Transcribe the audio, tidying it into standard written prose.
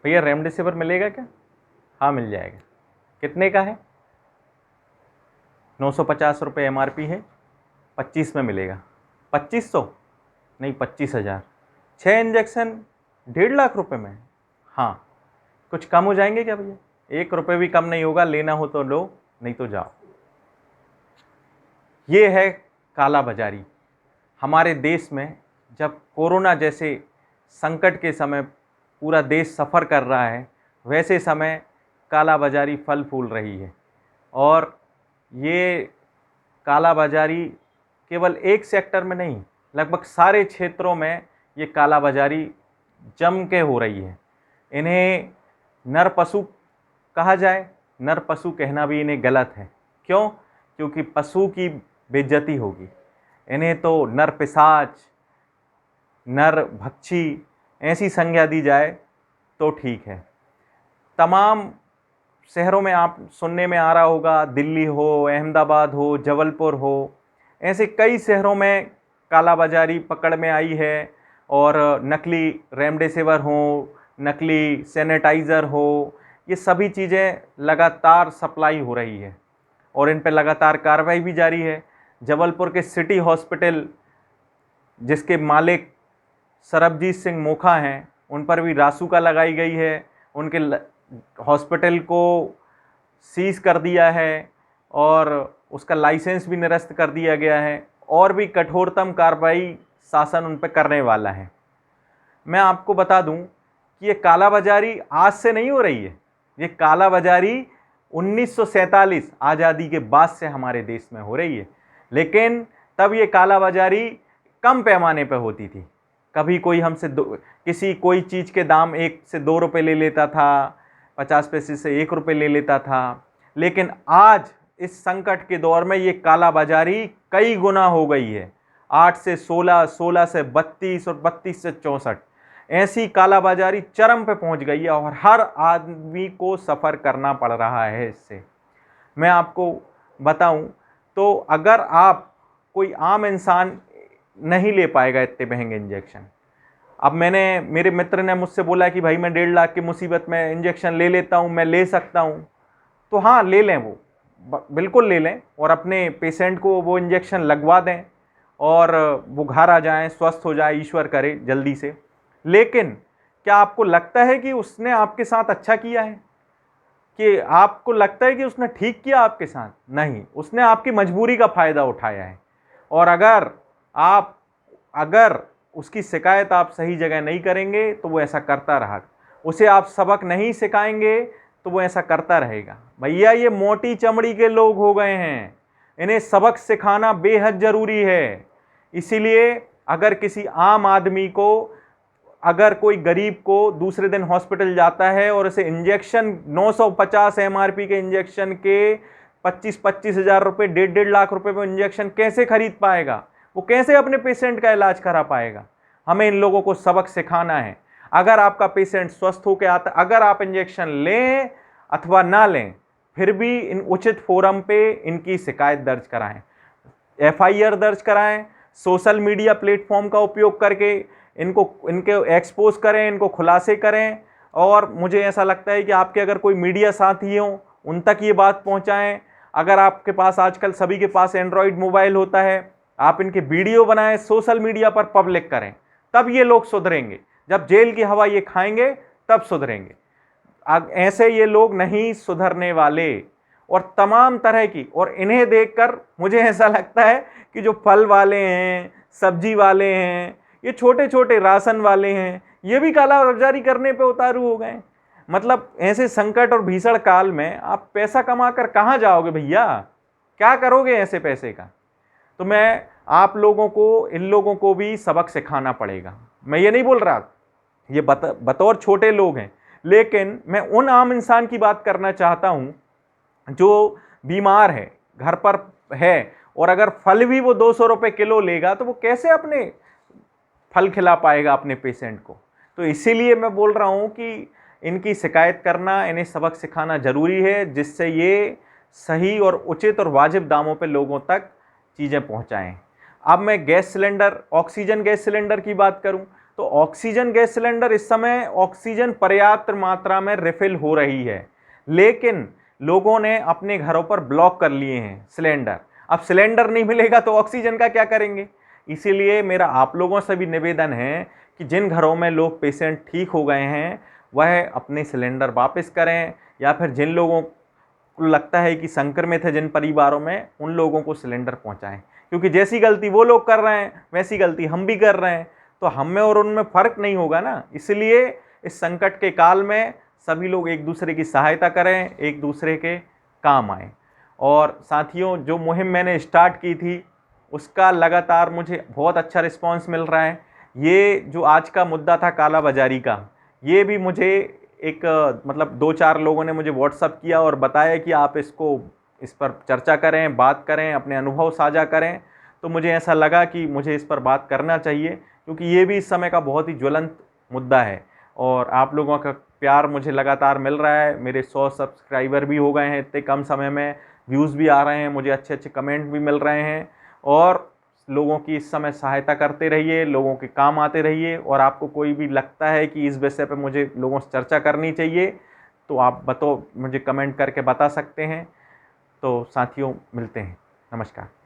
भैया रेमडेसिविर मिलेगा क्या? हाँ मिल जाएगा। कितने का है? 950 रुपये MRP है, 25 में मिलेगा। 2500? नहीं, 25,000। 6 इंजेक्शन 1.5 लाख रुपये में? हाँ। कुछ कम हो जाएंगे क्या भैया? 1 रुपये भी कम नहीं होगा, लेना हो तो लो, नहीं तो जाओ। ये है काला बाजारी। हमारे देश में जब कोरोना जैसे संकट के समय पूरा देश सफ़र कर रहा है, वैसे समय काला बाजारी फल फूल रही है। और ये काला बाजारी केवल एक सेक्टर में नहीं, लगभग सारे क्षेत्रों में ये काला बाजारी जम के हो रही है। इन्हें नर पशु कहा जाए, नर पशु कहना भी इन्हें गलत है। क्यों? क्योंकि पशु की बेइज्जती होगी। इन्हें तो नर पिशाच, नर भक्षी ऐसी संज्ञा दी जाए तो ठीक है। तमाम शहरों में आप सुनने में आ रहा होगा, दिल्ली हो, अहमदाबाद हो, जबलपुर हो, ऐसे कई शहरों में कालाबाजारी पकड़ में आई है। और नकली रेमडेसिविर हो, नकली सैनिटाइज़र हो, ये सभी चीज़ें लगातार सप्लाई हो रही है और इन पर लगातार कार्रवाई भी जारी है। जबलपुर के सिटी हॉस्पिटल, जिसके मालिक सरबजीत सिंह मोखा हैं, उन पर भी रासुका लगाई गई है। उनके हॉस्पिटल को सीज कर दिया है और उसका लाइसेंस भी निरस्त कर दिया गया है और भी कठोरतम कार्रवाई शासन उन पर करने वाला है। मैं आपको बता दूं कि ये कालाबाजारी आज से नहीं हो रही है। ये कालाबाजारी 1947 आज़ादी के बाद से हमारे देश में हो रही है, लेकिन तब ये कालाबाजारी कम पैमाने पर होती थी। कभी कोई हमसे किसी कोई चीज़ के दाम 1 से 2 रुपये ले लेता था, 50 पैसे से 1 रुपये ले लेता था। लेकिन आज इस संकट के दौर में ये कालाबाजारी कई गुना हो गई है। 8 से 16, 16 से 32 और 32 से 64 ऐसी कालाबाजारी चरम पे पहुंच गई है और हर आदमी को सफ़र करना पड़ रहा है इससे। मैं आपको बताऊं तो अगर आप कोई आम इंसान नहीं ले पाएगा इतने महंगे इंजेक्शन। अब मेरे मित्र ने मुझसे बोला कि भाई मैं 1.5 लाख की मुसीबत में इंजेक्शन ले लेता हूँ, मैं ले सकता हूँ। तो हाँ, ले लें, वो बिल्कुल ले लें और अपने पेशेंट को वो इंजेक्शन लगवा दें और वो घर आ जाएं, स्वस्थ हो जाए, ईश्वर करे जल्दी से। लेकिन क्या आपको लगता है कि उसने आपके साथ अच्छा किया है? कि आपको लगता है कि उसने ठीक किया आपके साथ? नहीं, उसने आपकी मजबूरी का फ़ायदा उठाया है। और अगर उसकी शिकायत आप सही जगह नहीं करेंगे तो वो ऐसा करता रहा। उसे आप सबक नहीं सिखाएंगे तो वो ऐसा करता रहेगा। भैया ये मोटी चमड़ी के लोग हो गए हैं, इन्हें सबक सिखाना बेहद ज़रूरी है। इसीलिए अगर किसी आम आदमी को, अगर कोई गरीब को दूसरे दिन हॉस्पिटल जाता है और उसे इंजेक्शन 950 MRP के इंजेक्शन के 25-25 हज़ार रुपये, 1.5 लाख रुपए में इंजेक्शन कैसे खरीद पाएगा? वो कैसे अपने पेशेंट का इलाज करा पाएगा? हमें इन लोगों को सबक सिखाना है। अगर आपका पेशेंट स्वस्थ होकर आता, अगर आप इंजेक्शन लें अथवा ना लें, फिर भी इन उचित फोरम पे इनकी शिकायत दर्ज कराएं, FIR दर्ज कराएं, सोशल मीडिया प्लेटफॉर्म का उपयोग करके इनके एक्सपोज करें, इनको खुलासे करें। और मुझे ऐसा लगता है कि आपके अगर कोई मीडिया साथी हों, उन तक ये बात पहुंचाएं। अगर आपके पास, आजकल सभी के पास एंड्रॉयड मोबाइल होता है, आप इनके वीडियो बनाएं, सोशल मीडिया पर पब्लिक करें, तब ये लोग सुधरेंगे। जब जेल की हवा ये खाएंगे तब सुधरेंगे। ऐसे ये लोग नहीं सुधरने वाले। और तमाम तरह की, और इन्हें देखकर मुझे ऐसा लगता है कि जो फल वाले हैं, सब्जी वाले हैं, ये छोटे छोटे राशन वाले हैं, ये भी कालाबाजारी करने पे उतारू हो गए। मतलब ऐसे संकट और भीषण काल में आप पैसा कमाकर कहाँ जाओगे भैया? क्या करोगे ऐसे पैसे का? तो मैं आप लोगों को, इन लोगों को भी सबक सिखाना पड़ेगा। मैं ये नहीं बोल रहा, ये बतौर छोटे लोग हैं, लेकिन मैं उन आम इंसान की बात करना चाहता हूँ जो बीमार है, घर पर है, और अगर फल भी वो 200 रुपये किलो लेगा तो वो कैसे अपने फल खिला पाएगा अपने पेशेंट को? तो इसीलिए मैं बोल रहा हूँ कि इनकी शिकायत करना, इन्हें सबक सिखाना ज़रूरी है, जिससे ये सही और उचित और वाजिब दामों पे लोगों तक चीज़ें पहुँचाएँ। अब मैं gas cylinder, oxygen gas cylinder की बात करूँ तो ऑक्सीजन गैस सिलेंडर इस समय ऑक्सीजन पर्याप्त मात्रा में रिफिल हो रही है, लेकिन लोगों ने अपने घरों पर ब्लॉक कर लिए हैं सिलेंडर। अब सिलेंडर नहीं मिलेगा तो ऑक्सीजन का क्या करेंगे? इसीलिए मेरा आप लोगों से भी निवेदन है कि जिन घरों में लोग पेशेंट ठीक हो गए हैं वह अपने सिलेंडर वापस करें, या फिर जिन लोगों को लगता है कि संक्रमित है जिन परिवारों में, उन लोगों को सिलेंडर पहुंचाएं। क्योंकि जैसी गलती वो लोग कर रहे हैं वैसी गलती हम भी कर रहे हैं, तो हम में और उनमें फ़र्क नहीं होगा ना। इसलिए इस संकट के काल में सभी लोग एक दूसरे की सहायता करें, एक दूसरे के काम आएँ। और साथियों, जो मुहिम मैंने स्टार्ट की थी उसका लगातार मुझे बहुत अच्छा रिस्पांस मिल रहा है। ये जो आज का मुद्दा था काला बाजारी का, ये भी मुझे एक मतलब 2-4 लोगों ने मुझे व्हाट्सअप किया और बताया कि आप इस पर चर्चा करें, बात करें, अपने अनुभव साझा करें। तो मुझे ऐसा लगा कि मुझे इस पर बात करना चाहिए, क्योंकि ये भी इस समय का बहुत ही ज्वलंत मुद्दा है। और आप लोगों का प्यार मुझे लगातार मिल रहा है। मेरे 100 सब्सक्राइबर भी हो गए हैं इतने कम समय में, व्यूज़ भी आ रहे हैं, मुझे अच्छे अच्छे कमेंट भी मिल रहे हैं। और लोगों की इस समय सहायता करते रहिए, लोगों के काम आते रहिए। और आपको कोई भी लगता है कि इस विषय पे मुझे लोगों से चर्चा करनी चाहिए तो आप मुझे कमेंट करके बता सकते हैं। तो साथियों, मिलते हैं। नमस्कार।